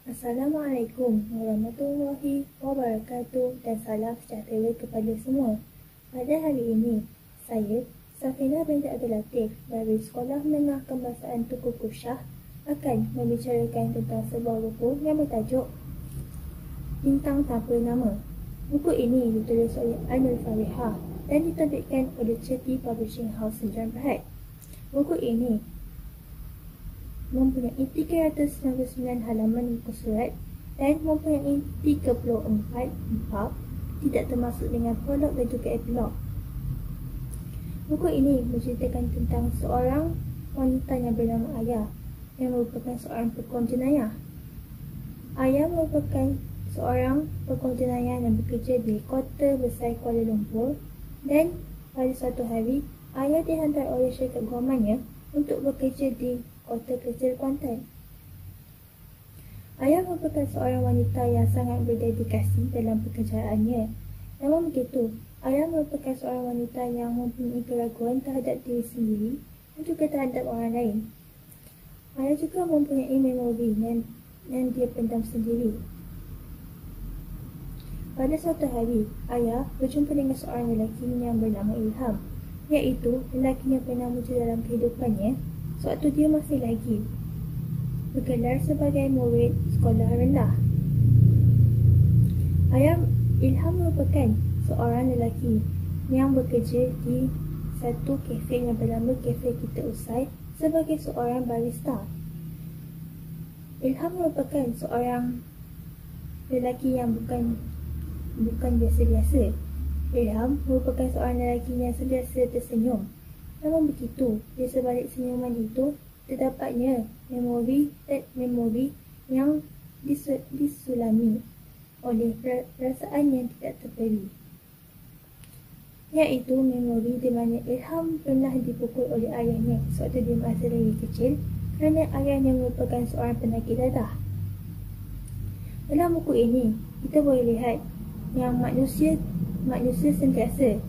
Assalamualaikum warahmatullahi wabarakatuh dan salam sejahtera kepada semua. Pada hari ini, saya, Safina binti Abdul Latif dari Sekolah Menengah Kebangsaan Tunku Kusah akan membicarakan tentang sebuah buku yang bertajuk Bintang Tanpa Nama. Buku ini ditulis oleh Ainul Farihah dan diterbitkan oleh Ceti Publishing House Sdn Bhd. Buku ini mempunyai 399 halaman muka surat dan mempunyai 34 bab, tidak termasuk dengan prolog dan juga epilog. Buku ini menceritakan tentang seorang wanita yang bernama Ayah yang merupakan seorang pekon jenayah. Ayah merupakan seorang pekon jenayah yang bekerja di Kota Besar Kuala Lumpur, dan pada suatu hari Ayah dihantar oleh syarikat guamannya untuk bekerja di Kota Kecil Kuantan. Ayah merupakan seorang wanita yang sangat berdedikasi dalam pekerjaannya. Namun begitu, Ayah merupakan seorang wanita yang mempunyai keraguan terhadap diri sendiri dan juga terhadap orang lain. Ayah juga mempunyai memori yang dia pendam sendiri. Pada suatu hari, Ayah berjumpa dengan seorang lelaki yang bernama Ilham, iaitu lelaki yang pernah muncul dalam kehidupannya sewaktu dia masih lagi bergelar sebagai murid sekolah rendah. Ilham merupakan seorang lelaki yang bekerja di satu kafe yang bernama Kafe Kita Usai sebagai seorang barista. Ilham merupakan seorang lelaki yang bukan biasa-biasa. Ilham merupakan seorang lelaki yang sentiasa tersenyum. Namun begitu, di sebalik senyuman itu terdapatnya memori yang disulami oleh perasaan yang tidak terperi, iaitu memori di mana Ilham pernah dipukul oleh ayahnya sewaktu dia masih lagi kecil kerana ayahnya merupakan seorang penyakit dadah. Dalam buku ini, kita boleh lihat yang manusia sentiasa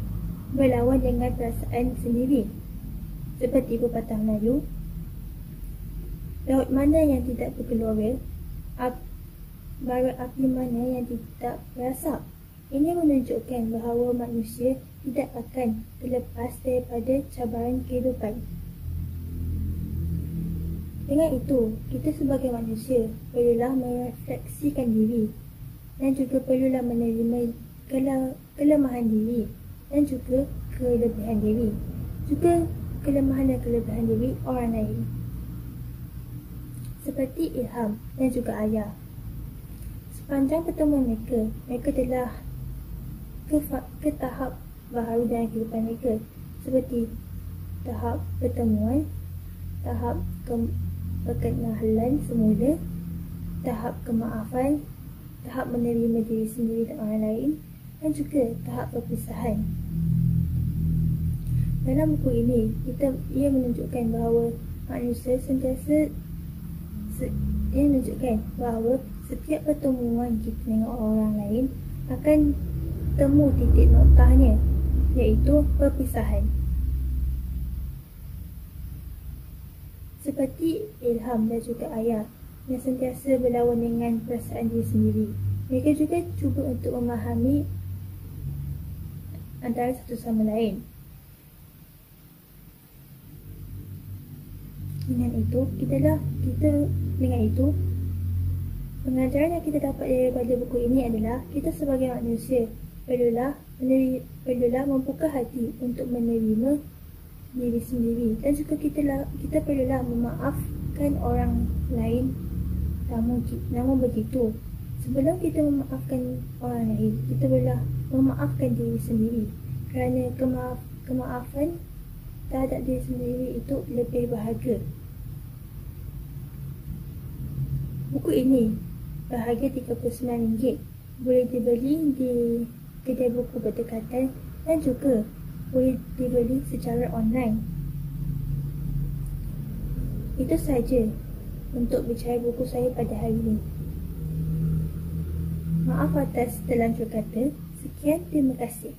berlawan dengan perasaan sendiri. Seperti pepatah Melayu, laut mana yang tidak bergelora, bara api mana yang tidak berasap. Ini menunjukkan bahawa manusia tidak akan terlepas daripada cabaran kehidupan. Dengan itu, kita sebagai manusia perlulah merefleksikan diri dan juga perlulah menerima kelemahan diri dan juga kelebihan diri, juga kelemahan dan kelebihan diri orang lain. Seperti Ilham dan juga Ayah. Sepanjang pertemuan mereka telah ke tahap baharu dalam kehidupan mereka, seperti tahap pertemuan, tahap perkenalan semula, tahap kemaafan, tahap menerima diri sendiri dan orang lain, dan juga tahap perpisahan. Dalam buku ini, ia menunjukkan bahawa manusia sentiasa menunjukkan bahawa setiap pertemuan kita dengan orang lain akan temu titik noktahnya, iaitu perpisahan. Seperti Ilham dan juga Ayah yang sentiasa berlawan dengan perasaan diri sendiri, mereka juga cuba untuk memahami antara satu sama lain. Dengan itu, pengajaran yang kita dapat daripada buku ini adalah kita sebagai manusia perlulah membuka hati untuk menerima diri sendiri, dan juga kita perlulah memaafkan orang lain. Namun begitu, sebelum kita memaafkan orang lain, kita perlulah memaafkan diri sendiri, kerana kemaafan terhadap diri sendiri itu lebih berharga. Buku ini berharga RM39, boleh dibeli di kedai buku berdekatan dan juga boleh dibeli secara online. Itu sahaja untuk bicara buku saya pada hari ini. Maaf atas terlanjur kata. Sekian, terima kasih.